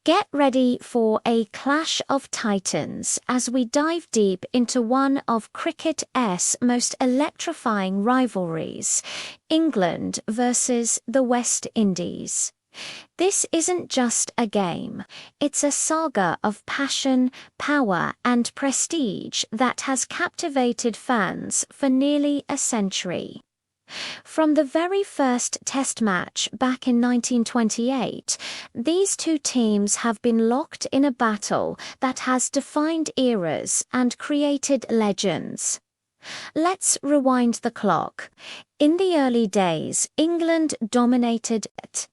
Get ready for a clash of titans as we dive deep into one of cricket's most electrifying rivalries, England versus the West Indies. This isn't just a game, it's a saga of passion, power, and prestige that has captivated fans for nearly a century. From the very first Test match back in 1928, these two teams have been locked in a battle that has defined eras and created legends. Let's rewind the clock. In the early days, England dominated it.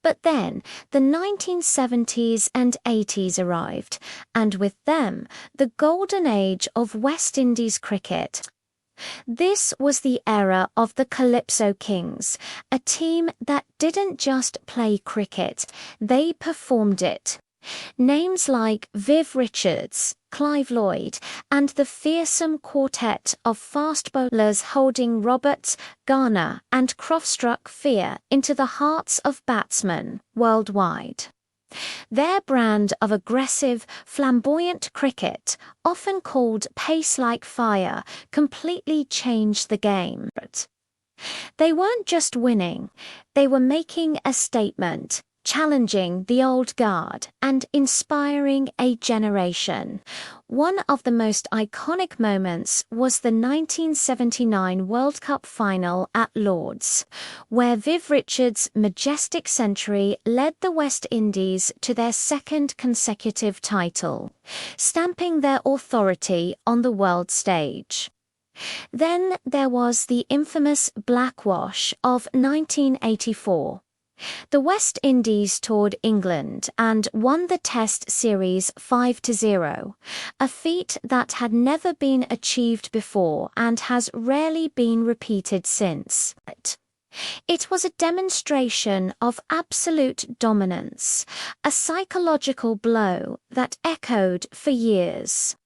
But then, the 1970s and 80s arrived, and with them, the golden age of West Indies cricket. This was the era of the Calypso Kings, a team that didn't just play cricket, they performed it. Names like Viv Richards, Clive Lloyd, and the fearsome quartet of fast bowlers holding Roberts, Garner, and Croft struck fear into the hearts of batsmen worldwide. Their brand of aggressive, flamboyant cricket, often called pace like fire, completely changed the game. They weren't just winning, they were making a statement, challenging the old guard and inspiring a generation. One of the most iconic moments was the 1979 World Cup final at Lord's, where Viv Richards' majestic century led the West Indies to their second consecutive title, stamping their authority on the world stage. Then there was the infamous Blackwash of 1984. The West Indies toured England and won the Test series 5-0, a feat that had never been achieved before and has rarely been repeated since. It was a demonstration of absolute dominance, a psychological blow that echoed for years.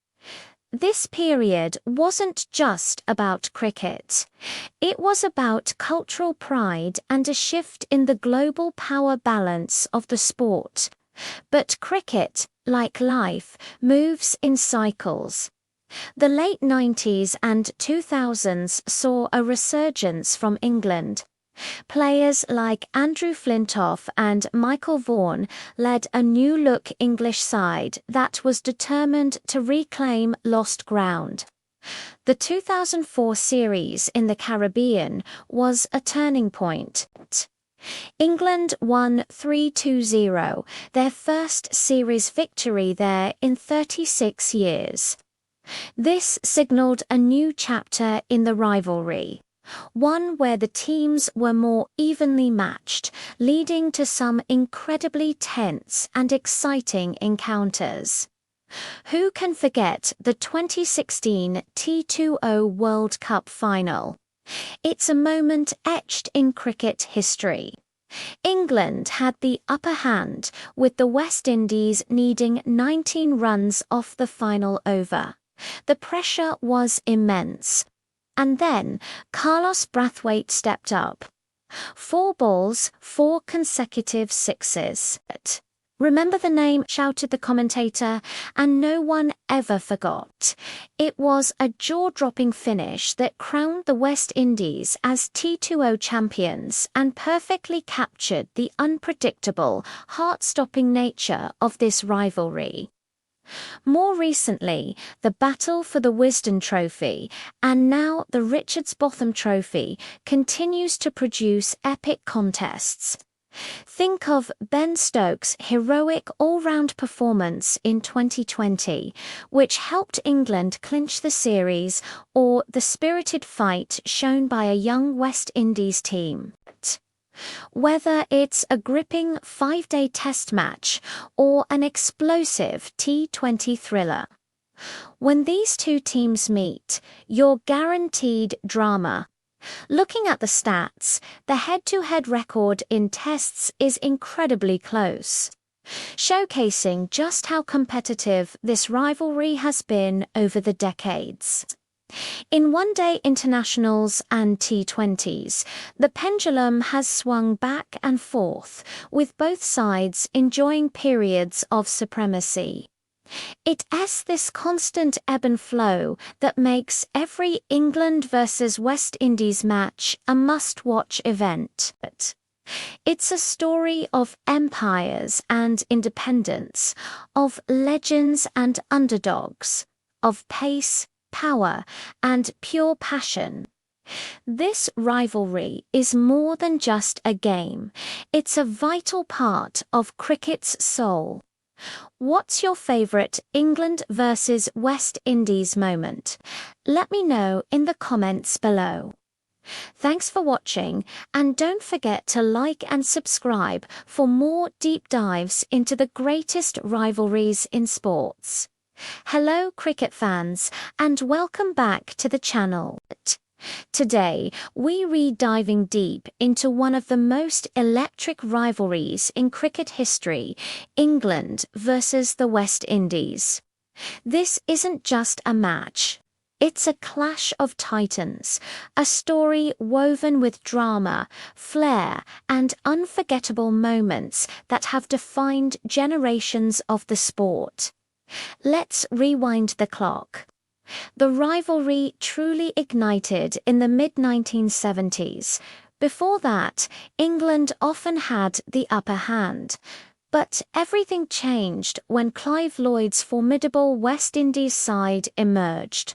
This period wasn't just about cricket. It was about cultural pride and a shift in the global power balance of the sport. But cricket, like life, moves in cycles. The late 90s and 2000s saw a resurgence from England. Players like Andrew Flintoff and Michael Vaughan led a new-look English side that was determined to reclaim lost ground. The 2004 series in the Caribbean was a turning point. England won 3-0, their first series victory there in 36 years. This signaled a new chapter in the rivalry. One where the teams were more evenly matched, leading to some incredibly tense and exciting encounters. Who can forget the 2016 T20 World Cup final? It's a moment etched in cricket history. England had the upper hand, with the West Indies needing 19 runs off the final over. The pressure was immense. And then, Carlos Brathwaite stepped up. 4 balls, 4 consecutive sixes. "Remember the name?" shouted the commentator, and no one ever forgot. It was a jaw-dropping finish that crowned the West Indies as T20 champions and perfectly captured the unpredictable, heart-stopping nature of this rivalry. More recently, the battle for the Wisden Trophy, and now the Richards-Botham Trophy, continues to produce epic contests. Think of Ben Stokes' heroic all-round performance in 2020, which helped England clinch the series, or the spirited fight shown by a young West Indies team. Whether it's a gripping 5-day test match or an explosive T20 thriller, when these two teams meet, you're guaranteed drama. Looking at the stats, the head-to-head record in tests is incredibly close, showcasing just how competitive this rivalry has been over the decades. In one-day internationals and T20s, the pendulum has swung back and forth, with both sides enjoying periods of supremacy. It's this constant ebb and flow that makes every England versus West Indies match a must-watch event. It's a story of empires and independence, of legends and underdogs, of pace, power, and pure passion. This rivalry is more than just a game. It's a vital part of cricket's soul. What's your favourite England versus West Indies moment? Let me know in the comments below. Thanks for watching, and don't forget to like and subscribe for more deep dives into the greatest rivalries in sports. Hello cricket fans, and welcome back to the channel. Today, we're diving deep into one of the most electric rivalries in cricket history, England versus the West Indies. This isn't just a match. It's a clash of titans, a story woven with drama, flair, and unforgettable moments that have defined generations of the sport. Let's rewind the clock. The rivalry truly ignited in the mid-1970s. Before that, England often had the upper hand. But everything changed when Clive Lloyd's formidable West Indies side emerged.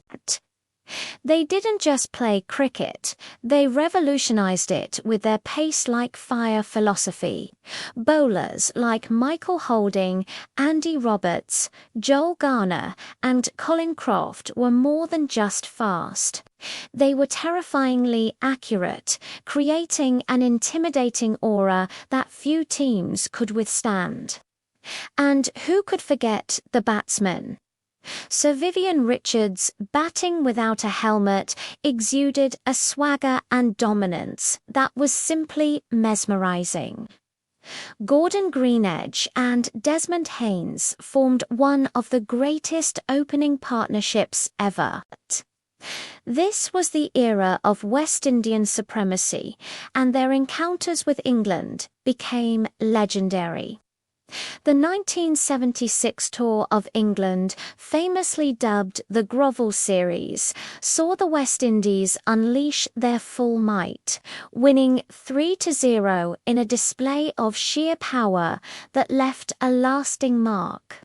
They didn't just play cricket, they revolutionized it with their pace-like-fire philosophy. Bowlers like Michael Holding, Andy Roberts, Joel Garner, and Colin Croft were more than just fast. They were terrifyingly accurate, creating an intimidating aura that few teams could withstand. And who could forget the batsmen? Sir Vivian Richards, batting without a helmet, exuded a swagger and dominance that was simply mesmerizing. Gordon Greenedge and Desmond Haynes formed one of the greatest opening partnerships ever. This was the era of West Indian supremacy, and their encounters with England became legendary. The 1976 tour of England, famously dubbed the Grovel Series, saw the West Indies unleash their full might, winning 3-0 in a display of sheer power that left a lasting mark.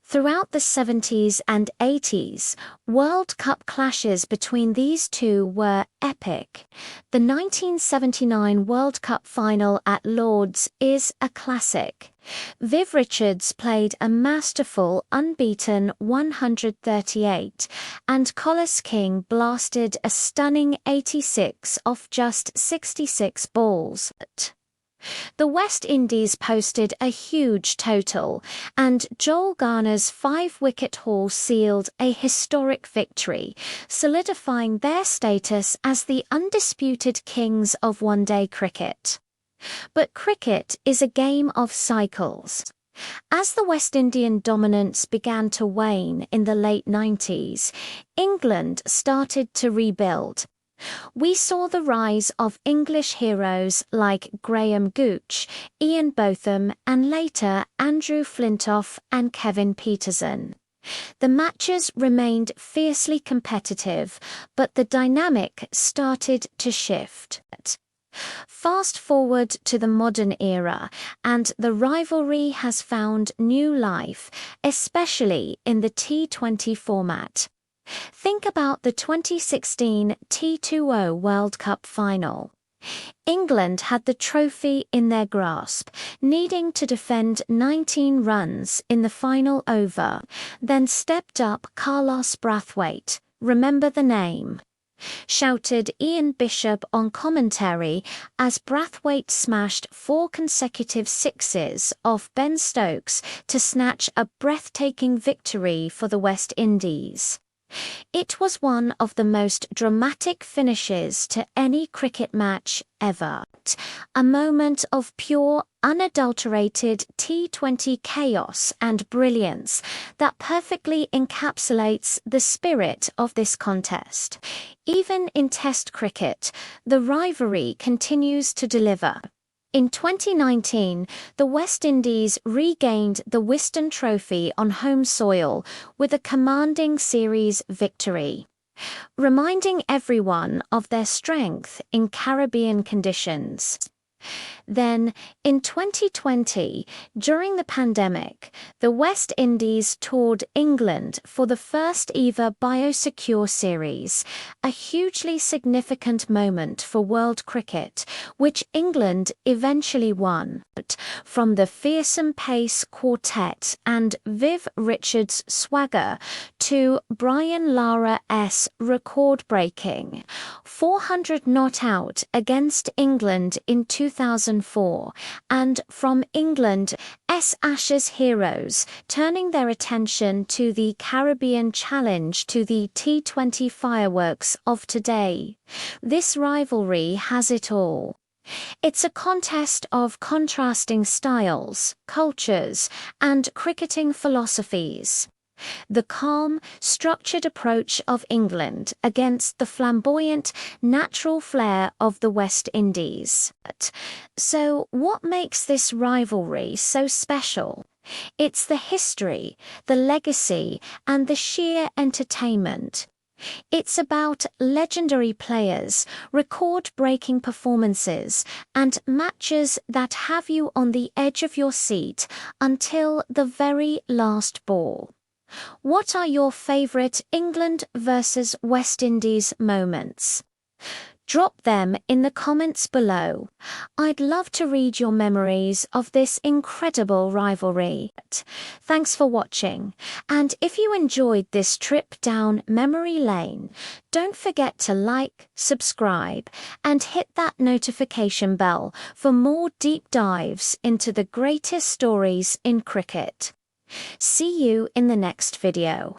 Throughout the 70s and 80s, World Cup clashes between these two were epic. The 1979 World Cup final at Lord's is a classic. Viv Richards played a masterful, unbeaten 138, and Collis King blasted a stunning 86 off just 66 balls. The West Indies posted a huge total, and Joel Garner's 5-wicket haul sealed a historic victory, solidifying their status as the undisputed kings of one-day cricket. But cricket is a game of cycles. As the West Indian dominance began to wane in the late 90s, England started to rebuild. We saw the rise of English heroes like Graham Gooch, Ian Botham, and later Andrew Flintoff and Kevin Peterson. The matches remained fiercely competitive, but the dynamic started to shift. Fast forward to the modern era, and the rivalry has found new life, especially in the T20 format. Think about the 2016 T20 World Cup final. England had the trophy in their grasp, needing to defend 19 runs in the final over. Then stepped up Carlos Brathwaite, remember the name, shouted Ian Bishop on commentary as Brathwaite smashed 4 consecutive sixes off Ben Stokes to snatch a breathtaking victory for the West Indies. It was one of the most dramatic finishes to any cricket match ever. A moment of pure, unadulterated T20 chaos and brilliance that perfectly encapsulates the spirit of this contest. Even in Test cricket, the rivalry continues to deliver. In 2019, the West Indies regained the Wisden Trophy on home soil with a commanding series victory, reminding everyone of their strength in Caribbean conditions. Then, in 2020, during the pandemic, the West Indies toured England for the first ever Biosecure Series, a hugely significant moment for world cricket, which England eventually won. From the fearsome pace quartet and Viv Richards' swagger to Brian Lara's record-breaking 400 not out against England in 2004, and from England's Ashes heroes turning their attention to the Caribbean Challenge to the T20 fireworks of today. This rivalry has it all. It's a contest of contrasting styles, cultures, and cricketing philosophies. The calm, structured approach of England against the flamboyant, natural flair of the West Indies. So, what makes this rivalry so special? It's the history, the legacy, and the sheer entertainment. It's about legendary players, record-breaking performances, and matches that have you on the edge of your seat until the very last ball. What are your favorite England versus West Indies moments? Drop them in the comments below. I'd love to read your memories of this incredible rivalry. Thanks for watching, and if you enjoyed this trip down memory lane, don't forget to like, subscribe, and hit that notification bell for more deep dives into the greatest stories in cricket. See you in the next video.